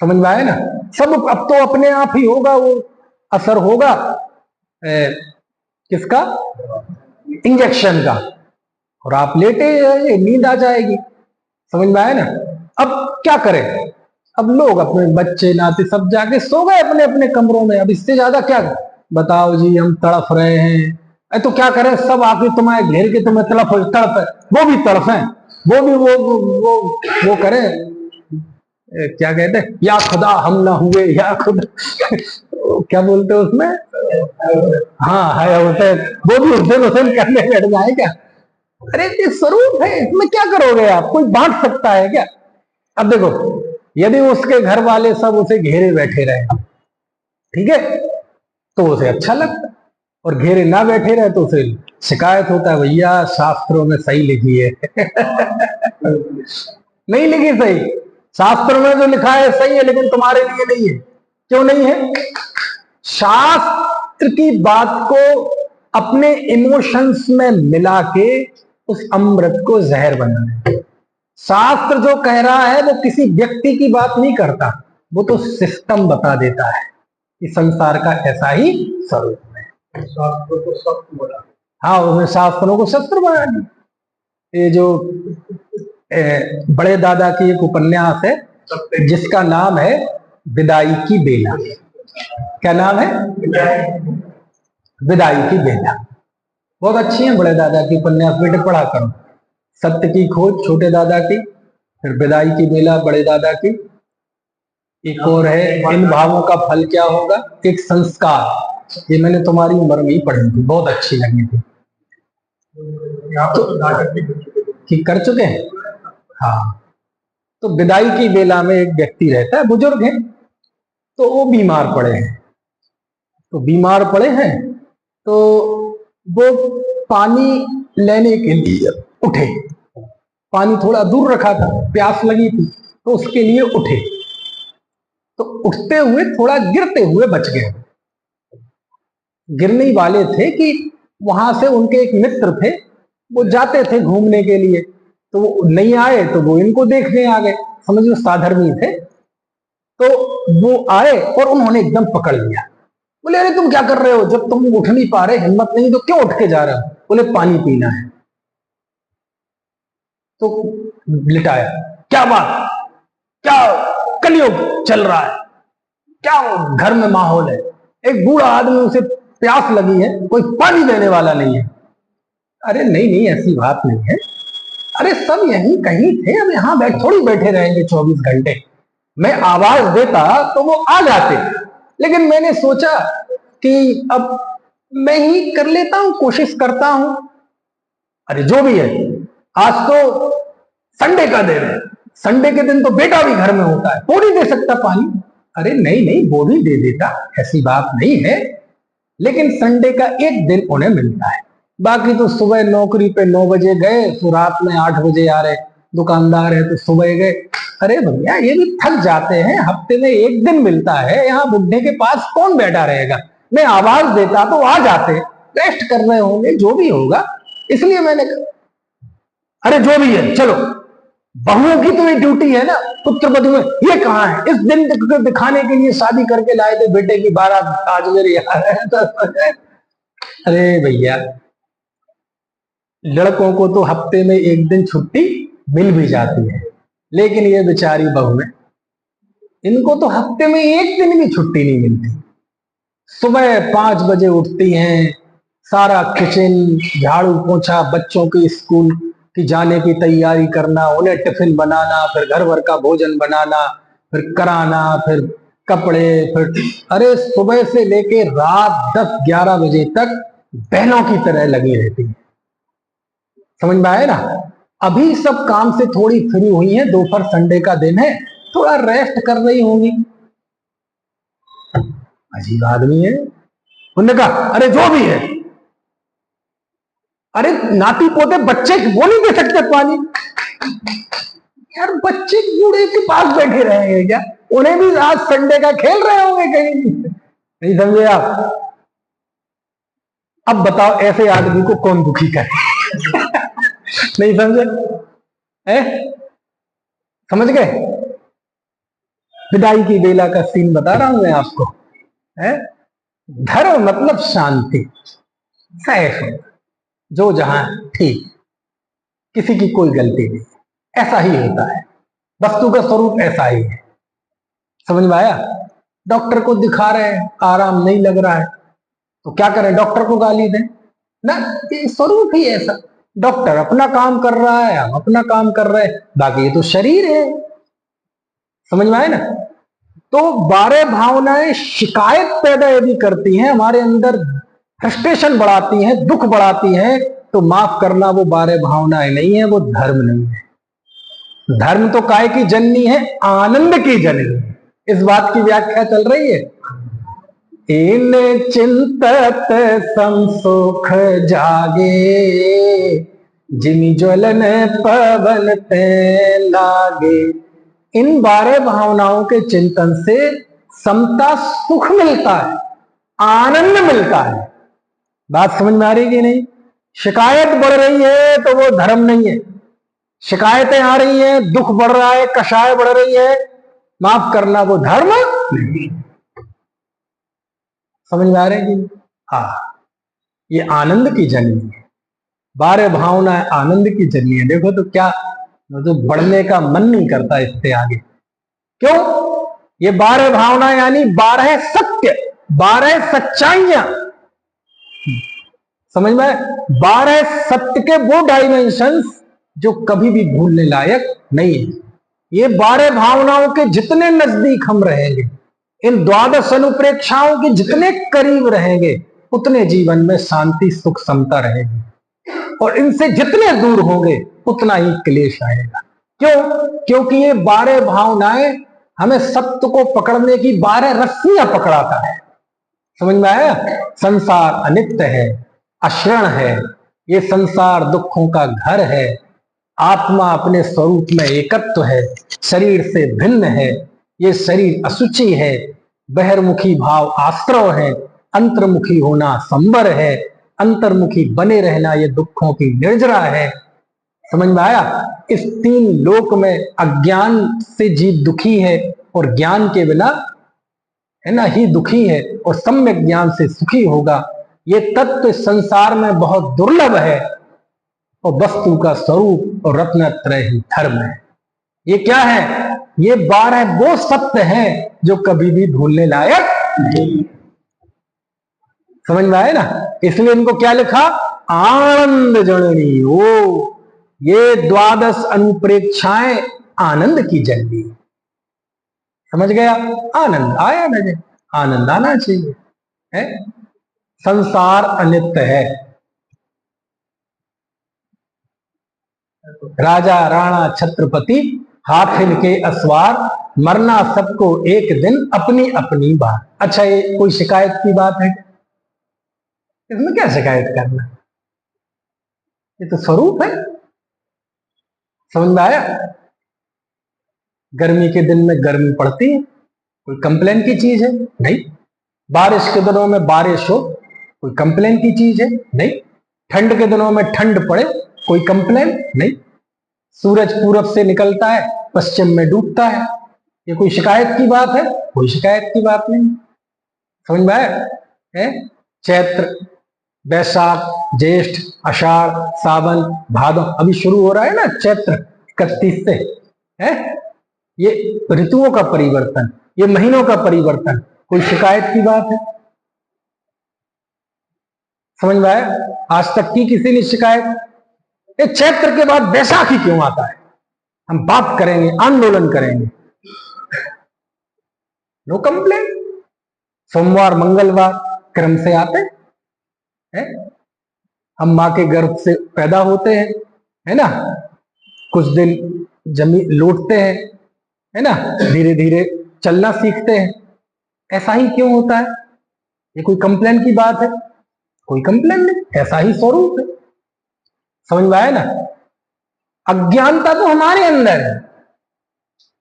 S1: समझ में आया ना? सब अब तो अपने आप ही होगा, वो असर होगा किसका, इंजेक्शन का, और आप लेटे रहेंगे, नींद आ जाएगी। समझ में आया ना? अब क्या करें? अब लोग अपने बच्चे नाते सब जाके सो गए अपने अपने कमरों में, अब इससे ज्यादा क्या बताओ जी, हम तड़फ रहे हैं। तो क्या करें, सब आके तुम्हें घेर के तुम्हें तड़फ वो भी तड़फे, वो भी वो करें, क्या कहते हैं, या खुदा हम ना हुए, या खुदा क्या बोलते हैं उसमें, हाँ है, वो भी हुसैन हुसैन करने बैठ जाए क्या? अरे ये स्वरूप है, इसमें क्या करोगे आप? कोई बांट सकता है क्या? अब देखो, यदि उसके घर वाले सब उसे घेरे बैठे रहे, ठीक है, तो उसे अच्छा लगता, और घेरे ना बैठे रहे तो उसे शिकायत होता है, भैया शास्त्रों में सही लिखी है नहीं लिखी सही, शास्त्र में जो लिखा है सही है, लेकिन तुम्हारे लिए नहीं है। क्यों नहीं है? शास्त्र की बात को अपने इमोशंस में मिला के उस अमृत को जहर बना है। शास्त्र जो कह रहा है वो किसी व्यक्ति की बात नहीं करता, वो तो सिस्टम बता देता है कि संसार का ऐसा ही स्वरूप है। शास्त्रों को शस्त्र बना, हाँ, उसने शास्त्रों को शस्त्र बना दिया। ये जो बड़े दादा की एक उपन्यास है जिसका नाम है विदाई की बेला। क्या नाम है? विदाई की बेला। बहुत अच्छी है बड़े दादा की उपन्यास, बेटे पढ़ा करो। सत्य की खोज छोटे दादा की, फिर विदाई की बेला बड़े दादा की, एक और है इन भावों का फल क्या होगा, एक संस्कार, ये मैंने तुम्हारी उम्र में ही पढ़ी थी, बहुत अच्छी लगी थी। ठीक कर चुके हैं? हाँ। तो विदाई की बेला में एक व्यक्ति रहता है, बुजुर्ग है, तो वो बीमार पड़े हैं, तो बीमार पड़े हैं तो वो पानी लेने के लिए उठे, पानी थोड़ा दूर रखा था, प्यास लगी थी तो उसके लिए उठे, तो उठते हुए थोड़ा गिरते हुए बच गए। गिरने वाले थे कि वहां से उनके एक मित्र थे, वो जाते थे घूमने के लिए, तो वो नहीं आए तो वो इनको देखने आ गए, समझ लो साधर्मी थे, तो वो आए और उन्होंने एकदम पकड़ लिया। बोले अरे तुम क्या कर रहे हो, जब तुम उठ नहीं पा रहे, हिम्मत नहीं, तो क्यों उठ के जा रहे हो? बोले पानी पीना है। तो लिटाया, क्या बात, क्या कलयुग चल रहा है, क्या घर में माहौल है, एक बूढ़ा आदमी, उसे प्यास लगी है, कोई पानी देने वाला नहीं है। अरे नहीं नहीं, ऐसी बात नहीं है, अरे सब यहीं कहीं थे, अब यहाँ थोड़ी बैठे रहेंगे 24 घंटे, मैं आवाज देता तो वो आ जाते, लेकिन मैंने सोचा कि अब मैं ही कर लेता हूं, कोशिश करता हूं। अरे जो भी है, आज तो संडे का दिन है, संडे के दिन तो बेटा भी घर में होता है, वो नहीं दे सकता पानी? अरे नहीं नहीं, वो भी दे देता, ऐसी बात नहीं है, लेकिन संडे का एक दिन उन्हें मिलता है, बाकी तो सुबह नौकरी पे 9 बजे गए तो रात में 8 बजे आ रहे, दुकानदार है तो सुबह गए। अरे भैया ये भी थक जाते हैं, हफ्ते में एक दिन मिलता है, यहाँ बुढ़े के पास कौन बैठा रहेगा। मैं आवाज देता तो आ जाते, रेस्ट कर रहे होंगे जो भी होगा, इसलिए मैंने कहा अरे जो भी है चलो, बहुओं की तो ये ड्यूटी है ना, पुत्र वधू में ये कहाँ है, इस दिन दिखाने के लिए शादी करके लाए थे बेटे की बारात, आज मेरे यहाँ है तो अरे भैया लड़कों को तो हफ्ते में एक दिन छुट्टी मिल भी जाती है, लेकिन ये बेचारी बहू है, इनको तो हफ्ते में एक दिन भी छुट्टी नहीं मिलती। सुबह 5 बजे उठती हैं, सारा किचन झाड़ू पोछा, बच्चों की स्कूल की जाने की तैयारी करना, उन्हें टिफिन बनाना, फिर घर भर का भोजन बनाना, फिर कराना, फिर कपड़े, फिर अरे सुबह से लेके रात 10-11 बजे तक बहनों की तरह लगी रहती है। समझ में आए ना। अभी सब काम से थोड़ी फ्री हुई है, दोपहर संडे का दिन है, थोड़ा रेस्ट कर रही होंगी। अजीब आदमी है। उन्होंने कहा अरे जो भी है, अरे नाती पोते बच्चे वो नहीं दे सकते पानी, यार बच्चे बूढ़े के पास बैठे रहेंगे क्या, उन्हें भी आज संडे का खेल रहे होंगे कहीं, नहीं समझे आप। अब बताओ ऐसे आदमी को कौन दुखी करे नहीं समझे, समझ गए। विदाई की बेला का सीन बता रहा हूं मैं आपको। धर्म मतलब शांति, सैफ, जो जहां ठीक, किसी की कोई गलती नहीं, ऐसा ही होता है, वस्तु का स्वरूप ऐसा ही है। समझ में आया। डॉक्टर को दिखा रहे हैं, आराम नहीं लग रहा है तो क्या करें, डॉक्टर को गाली दें ना, ये स्वरूप ही ऐसा। डॉक्टर अपना काम कर रहा है, हम अपना काम कर रहे हैं, बाकी ये तो शरीर है। समझ में आए ना। तो 12 भावनाएं शिकायत पैदा यदि करती हैं, हमारे अंदर फ्रस्ट्रेशन बढ़ाती हैं, दुख बढ़ाती हैं, तो माफ करना वो 12 भावनाएं नहीं है, वो धर्म नहीं है। धर्म तो काय की जननी है, आनंद की जननी। इस बात की व्याख्या चल रही है। इन चिंतत संसुख जागे, जिमी ज्वलन पवन ते लागे। इन 12 भावनाओं के चिंतन से समता सुख मिलता है, आनंद मिलता है। बात समझ में आ रही कि नहीं। शिकायत बढ़ रही है तो वो धर्म नहीं है, शिकायतें आ रही हैं, दुख बढ़ रहा है, कषाय बढ़ रही है, माफ करना वो धर्म नहीं। समझ में आ रहे हैं कि हाँ, ये आनंद की जननी है। 12 भावनाएं आनंद की जननी है। देखो तो क्या, तो बढ़ने का मन नहीं करता इससे आगे। क्यों? ये 12 भावनाएं यानी 12 सत्य, 12 सच्चाइयां। समझ में? 12 सत्य के वो डायमेंशंस जो कभी भी भूलने लायक नहीं है। ये 12 भावनाओं के जितने नजदीक हम रहेंगे, इन 12 अनुप्रेक्षाओं के जितने करीब रहेंगे, उतने जीवन में शांति सुख समता रहेगी, और इनसे जितने दूर होंगे उतना ही क्लेश आएगा। क्यों? क्योंकि ये 12 भावनाएं हमें सत्य को पकड़ने की 12 रस्सियां पकड़ाता है। समझ में आया। संसार अनित्य है, अक्षरण है, ये संसार दुखों का घर है, आत्मा अपने स्वरूप में एकत्व है, शरीर से भिन्न है, ये शरीर अशुचि है, बहिर्मुखी भाव आश्रव है, अंतर्मुखी होना संबर है, अंतर्मुखी बने रहना ये दुखों की निर्जरा है। समझ में आया। इस 3 लोक में अज्ञान से जीव दुखी है, और ज्ञान के बिना है ना ही दुखी है, और सम्यक ज्ञान से सुखी होगा। ये तत्व संसार में बहुत दुर्लभ है, और वस्तु का स्वरूप और रत्नत्रय ही धर्म है। ये क्या है? ये 12 वो सत्य हैं जो कभी भी भूलने लायक नहीं। समझ में आए ना। इसलिए इनको क्या लिखा? आनंद जननी। ओ ये 12 अनुप्रेक्षाएं आनंद की जननी। समझ गया। आनंद आया ना, आनंद आना चाहिए है। संसार अनित्य है, राजा राणा छत्रपति हाथिन के असवार, मरना सबको एक दिन अपनी अपनी बार। अच्छा, ये कोई शिकायत की बात है? इसमें क्या शिकायत करना? ये तो स्वरूप है। समझ में आया? गर्मी के दिन में गर्मी पड़ती है, कोई कंप्लेन की चीज है नहीं। बारिश के दिनों में बारिश हो, कोई कंप्लेन की चीज है नहीं। ठंड के दिनों में ठंड पड़े, कोई कंप्लेन नहीं। सूरज पूरब से निकलता है, पश्चिम में डूबता है, ये कोई शिकायत की बात है? कोई शिकायत की बात नहीं। समझ में आया? है चैत्र, बैसाख, ज्येष्ठ, आषाढ़, सावन, भादो, अभी शुरू हो रहा है ना चैत्र 31 से, है ये ऋतुओं का परिवर्तन, ये महीनों का परिवर्तन, कोई शिकायत की बात है? समझ में आया? आज तक की किसी ने शिकायत? ये चैत्र के बाद बैसाखी क्यों आता है? हम बात करेंगे, आंदोलन करेंगे। No complain. सोमवार मंगलवार क्रम से आते हैं। हम मां के गर्भ से पैदा होते हैं, है ना, कुछ दिन जमीन लौटते हैं, है ना, धीरे धीरे चलना सीखते हैं। ऐसा ही क्यों होता है? ये कोई कंप्लेन की बात है? कोई कंप्लेन नहीं, ऐसा ही स्वरूप है। समझ में आया ना? अज्ञानता तो हमारे अंदर है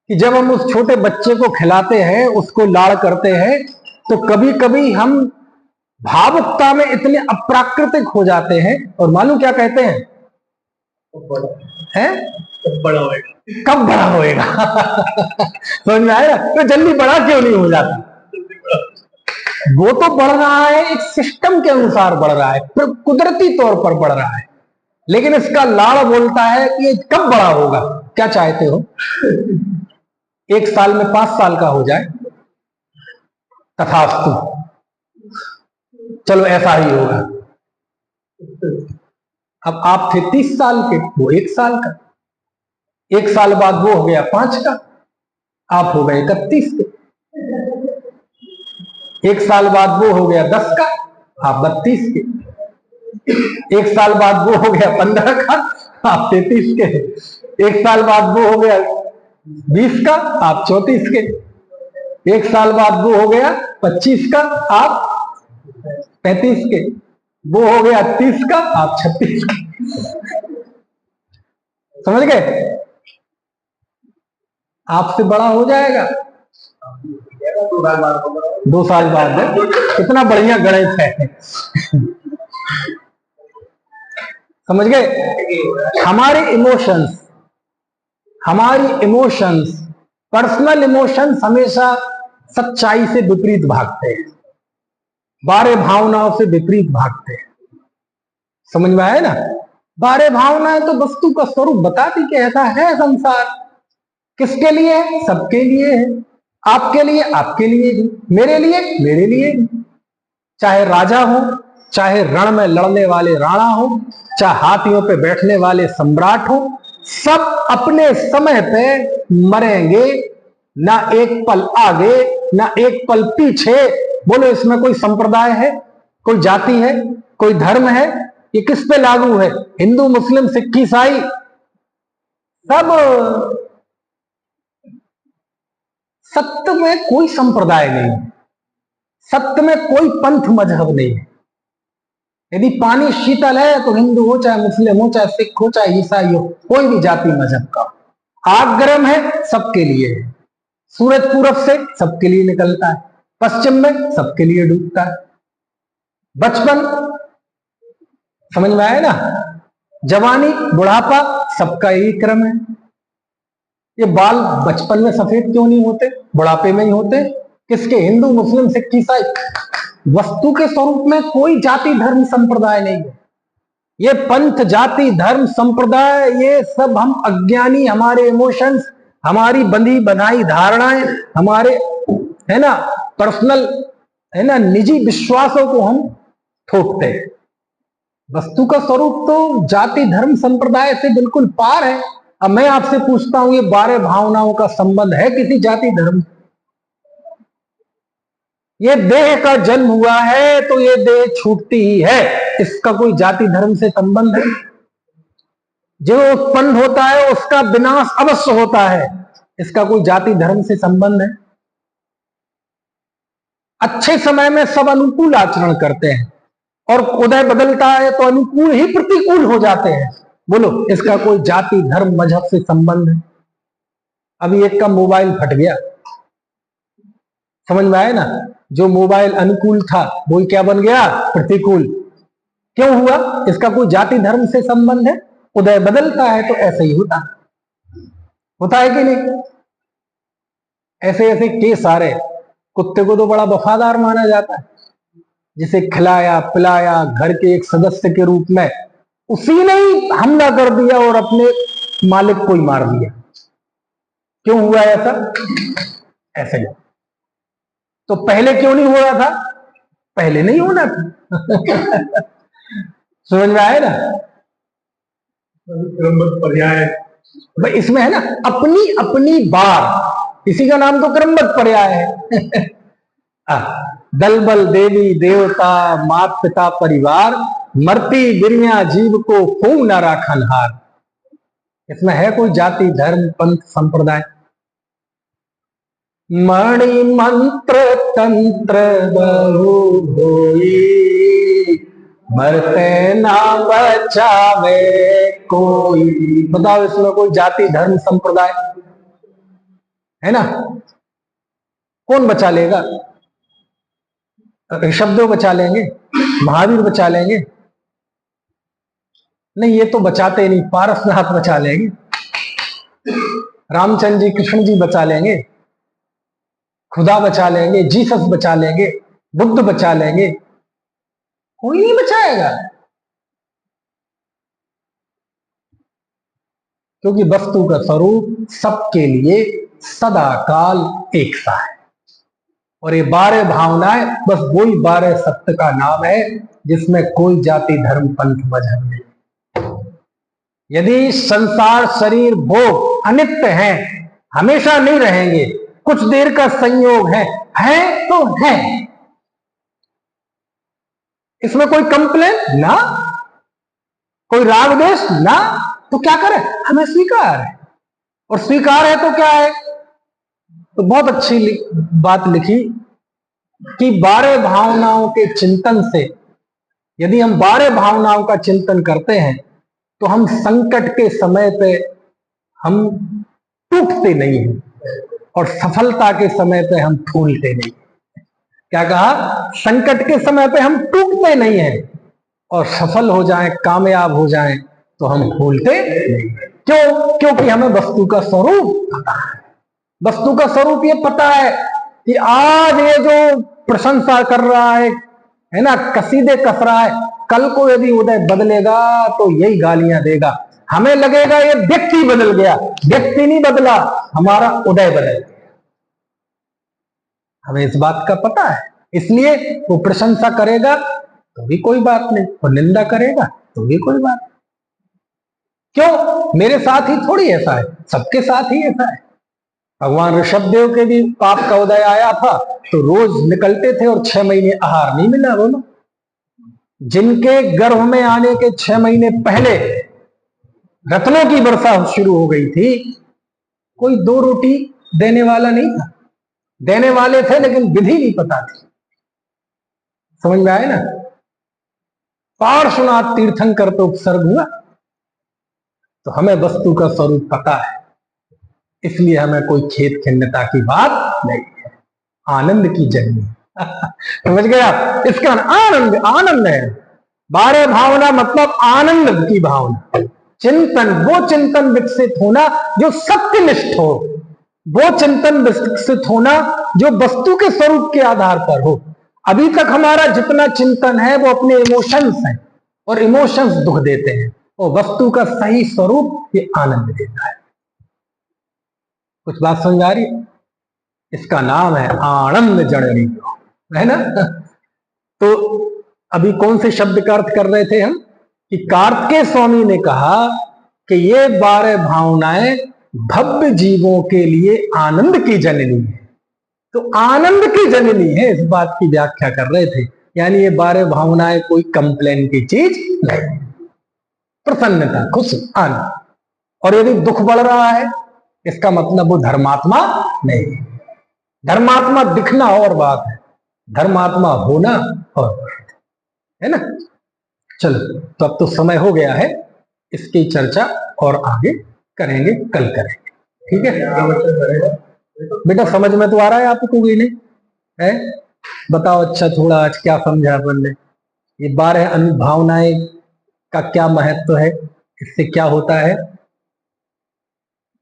S1: कि जब हम उस छोटे बच्चे को खिलाते हैं, उसको लाड़ करते हैं, तो कभी कभी हम भावुकता में इतने अप्राकृतिक हो जाते हैं और मालूम क्या कहते हैं? हैं? कब बड़ा होएगा, कब बड़ा होएगा। समझ में आया? तो जल्दी बड़ा क्यों नहीं हो जाता? वो तो बढ़ रहा है, एक सिस्टम के अनुसार बढ़ रहा है, कुदरती तौर पर बढ़ रहा है, लेकिन इसका लाड़ बोलता है कि ये कब बड़ा होगा। क्या चाहते हो? 1 साल में 5 साल का हो जाए, तथास्तु, चलो ऐसा ही होगा। अब आप थे 30 साल के, वो 1 साल का, 1 साल बाद वो हो गया 5 का, आप हो गए 31 के। 1 साल बाद वो हो गया 10 का, आप 32 के। 1 साल बाद वो हो गया 15 का, आप 33 के। 1 साल बाद वो हो गया 20 का, आप 34 के। 1 साल बाद वो हो गया 25 का, आप 35 के। वो हो गया 30 का, आप 36 के। समझ गए? आपसे बड़ा हो जाएगा 2 साल बाद। कितना बढ़िया गणित है। समझ गए? हमारी इमोशंस, पर्सनल इमोशंस हमेशा सच्चाई से विपरीत भागते हैं, बारे भावनाओं से विपरीत भागते हैं। समझ में आया ना? बारे भावनाएं तो वस्तु का स्वरूप बताती कि ऐसा है संसार। किसके लिए है? सबके लिए है। आपके लिए, आपके लिए भी, मेरे लिए, मेरे लिए भी। चाहे राजा हो, चाहे रण में लड़ने वाले राणा हो, चाहे हाथियों पे बैठने वाले सम्राट हो, सब अपने समय पे मरेंगे, ना एक पल आगे ना एक पल पीछे। बोलो इसमें कोई संप्रदाय है, कोई जाति है, कोई धर्म है? ये किस पे लागू है? हिंदू, मुस्लिम, सिख, ईसाई, सब। सत्य में कोई संप्रदाय नहीं, सत्य में कोई पंथ मजहब नहीं है। यदि पानी शीतल है तो हिंदू हो, चाहे मुस्लिम हो, चाहे सिख हो, चाहे ईसाई हो, कोई भी जाति मजहब का हो। आग गर्म है, सबके लिए है। सूरज पूरब से सबके लिए निकलता है, पश्चिम में सबके लिए डूबता है। बचपन, समझ में आया ना? जवानी, बुढ़ापा, सबका यही क्रम है। ये बाल बचपन में सफेद क्यों नहीं होते, बुढ़ापे में ही होते? किसके? हिंदू, मुस्लिम, सिख, ईसाई। वस्तु के स्वरूप में कोई जाति धर्म संप्रदाय नहीं है। ये पंथ, जाति, धर्म, संप्रदाय, ये सब हम अज्ञानी, हमारे इमोशंस, हमारी बंधी बनाई धारणाएं, हमारे, है ना, पर्सनल, है ना, निजी विश्वासों को हम थोपते हैं। वस्तु का स्वरूप तो जाति, धर्म, संप्रदाय से बिल्कुल पार है। अब मैं आपसे पूछता हूं, ये 12 भावनाओं का संबंध है किसी जाति धर्म? ये देह का जन्म हुआ है तो ये देह छूटती ही है, इसका कोई जाति धर्म से संबंध है? जो उत्पन्न होता है उसका विनाश अवश्य होता है, इसका कोई जाति धर्म से संबंध है? अच्छे समय में सब अनुकूल आचरण करते हैं और उदय बदलता है तो अनुकूल ही प्रतिकूल हो जाते हैं। बोलो, इसका कोई जाति धर्म मजहब से संबंध है? अभी एक का मोबाइल फट गया, समझ में आए ना? जो मोबाइल अनुकूल था वो क्या बन गया? प्रतिकूल। क्यों हुआ? इसका कोई जाति धर्म से संबंध है? उदय बदलता है तो ऐसे ही होता है कि नहीं? ऐसे ऐसे केस आ रहे। कुत्ते को तो बड़ा वफादार माना जाता है, जिसे खिलाया पिलाया घर के एक सदस्य के रूप में, उसी ने ही हमला कर दिया और अपने मालिक को ही मार दिया। क्यों हुआ ऐसा? ऐसे नहीं। तो पहले क्यों नहीं हो रहा था? पहले नहीं होना था। समझ में आए ना? क्रमबद्ध पर्याय भाई इसमें है ना, अपनी अपनी बार, इसी का नाम तो क्रमबद्ध पर्याय है। दल बल देवी देवता मात पिता परिवार, मरती बिरिया जीव को खूब न राखन हार। इसमें है कोई जाति धर्म पंथ संप्रदाय? मणि मंत्र तंत्र बहु होई, मरते ना बचावे कोई। बताओ, इसमें कोई जाति धर्म संप्रदाय है ना? कौन बचा लेगा? ऋषभदेव बचा लेंगे? महावीर बचा लेंगे? नहीं, ये तो बचाते नहीं। पारसनाथ बचा लेंगे, रामचंद्र जी कृष्ण जी बचा लेंगे, खुदा बचा लेंगे, जीसस बचा लेंगे, बुद्ध बचा लेंगे, कोई नहीं बचाएगा। क्योंकि वस्तु का स्वरूप सबके लिए सदा काल एक सा है। और ये 12 भावनाएं बस वही 12 सत्य का नाम है, जिसमें कोई जाति धर्म पंथ मजहब नहीं। यदि संसार शरीर भोग अनित्य हैं, हमेशा नहीं रहेंगे, कुछ देर का संयोग है तो है, इसमें कोई कंप्लेन ना, कोई राग द्वेष ना, तो क्या करें? हमें स्वीकार है। और स्वीकार है तो क्या है? तो बहुत अच्छी बात लिखी कि 12 भावनाओं के चिंतन से, यदि हम 12 भावनाओं का चिंतन करते हैं तो हम संकट के समय पे हम टूटते नहीं हैं, और सफलता के समय पे हम फूलते नहीं। क्या कहा? संकट के समय पे हम टूटते नहीं हैं, और सफल हो जाएं, कामयाब हो जाएं तो हम फूलते नहीं। क्यों? क्योंकि हमें वस्तु का स्वरूप पता है। वस्तु का स्वरूप ये पता है कि आज ये जो प्रशंसा कर रहा है ना, कसीदे कस रहा है, कल को यदि उदय बदलेगा तो यही गालियां देगा। हमें लगेगा ये व्यक्ति बदल गया, व्यक्ति नहीं बदला, हमारा उदय बदल गया। हमें इस बात का पता है, इसलिए वो प्रशंसा करेगा तो भी कोई बात नहीं, और निंदा करेगा तो भी कोई बात नहीं। क्यों? मेरे साथ ही थोड़ी ऐसा है, सबके साथ ही ऐसा है। भगवान ऋषभदेव के भी पाप का उदय आया था तो रोज निकलते थे और 6 महीने आहार नहीं मिला। बोलो, जिनके गर्भ में आने के 6 महीने पहले रत्नों की वर्षा शुरू हो गई थी, कोई 2 रोटी देने वाला नहीं था। देने वाले थे लेकिन विधि नहीं पता थी। समझ में आए ना? पार्श्वनाथ तीर्थंकर तो उपसर्ग हुआ। तो हमें वस्तु का स्वरूप पता है, इसलिए हमें कोई खेद खिन्नता की बात नहीं है। आनंद की जन्नी। समझ गया? इसका आनंद आनंद है। 12 भावना मतलब आनंद की भावना। चिंतन, वो चिंतन विकसित होना जो सत्यनिष्ठ हो, वो चिंतन विकसित होना जो वस्तु के स्वरूप के आधार पर हो। अभी तक हमारा जितना चिंतन है वो अपने इमोशंस हैं, और इमोशंस दुख देते हैं, और वस्तु का सही स्वरूप ये आनंद देता है। कुछ बात समझ आ रही है? इसका नाम है आनंद जननी, है ना? तो अभी कौन से शब्द का अर्थ कर रहे थे हम? कि कार्तिकेय स्वामी ने कहा कि ये 12 भावनाएं भव्य जीवों के लिए आनंद की जननी है। तो आनंद की जननी है, इस बात की व्याख्या कर रहे थे। यानी ये 12 भावनाएं कोई कंप्लेन की चीज नहीं, प्रसन्नता, खुश, आनंद। और यदि दुख बढ़ रहा है, इसका मतलब वो धर्मात्मा नहीं। धर्मात्मा दिखना और बात है, धर्मात्मा होना और बात है। है ना। चलो, तो अब तो समय हो गया है, इसकी चर्चा और आगे करेंगे, कल करेंगे, ठीक है। बेटा समझ में तो आ रहा है आपको कि नहीं है? बताओ अच्छा, थोड़ा आज क्या समझा अपन ने? ये 12 अनुभावनाएं का क्या महत्व है, इससे क्या होता है,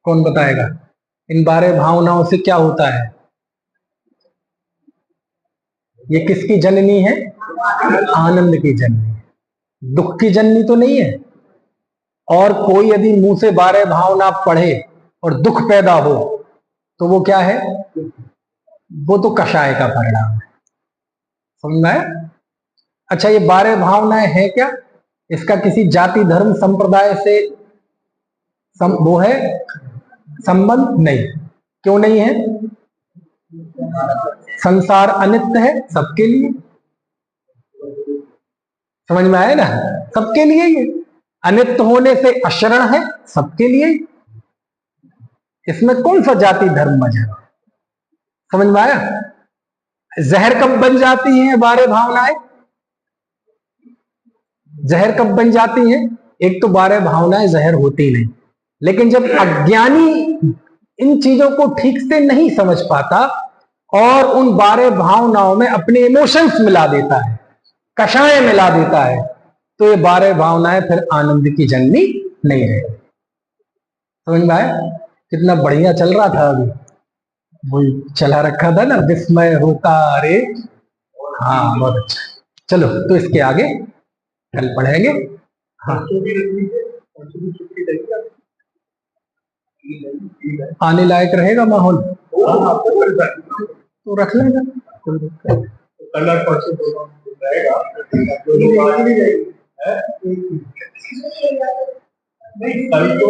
S1: कौन बताएगा? इन 12 भावनाओं से क्या होता है? ये किसकी जननी है? आनंद की जननी, दुख की जननी तो नहीं है। और कोई यदि मुंह से 12 भावना पढ़े और दुख पैदा हो तो वो क्या है? वो तो कषाय का परिणाम है। समझ में आया? अच्छा, ये 12 भावनाएं हैं क्या? इसका किसी जाति धर्म संप्रदाय से वो है संबंध? नहीं। क्यों नहीं है? संसार अनित्य है सबके लिए। समझ में आया ना? सबके लिए ये अनित्य होने से अशरण है, सबके लिए। इसमें कौन सा जाति धर्म मजहब? समझ में आया? जहर कब बन जाती हैं 12 भावनाएं? जहर कब बन जाती हैं? एक तो 12 भावनाएं जहर होती नहीं, लेकिन जब अज्ञानी इन चीजों को ठीक से नहीं समझ पाता और उन 12 भावनाओं में अपने इमोशंस मिला देता है, कषाय मिला देता है, तो ये 12 भावनाएं फिर आनंद की जननी नहीं है। समझ में आया? कितना बढ़िया चल रहा था अभी, वही चला रखा था ना, विस्मय होता रे। हाँ, बहुत अच्छा। चलो, तो इसके आगे कल पढ़ेंगे। हाँ, आने लायक रहेगा माहौल तो रख लेगा, कोई दिक्कत कलर परसों रहेगा। नहीं, कल तो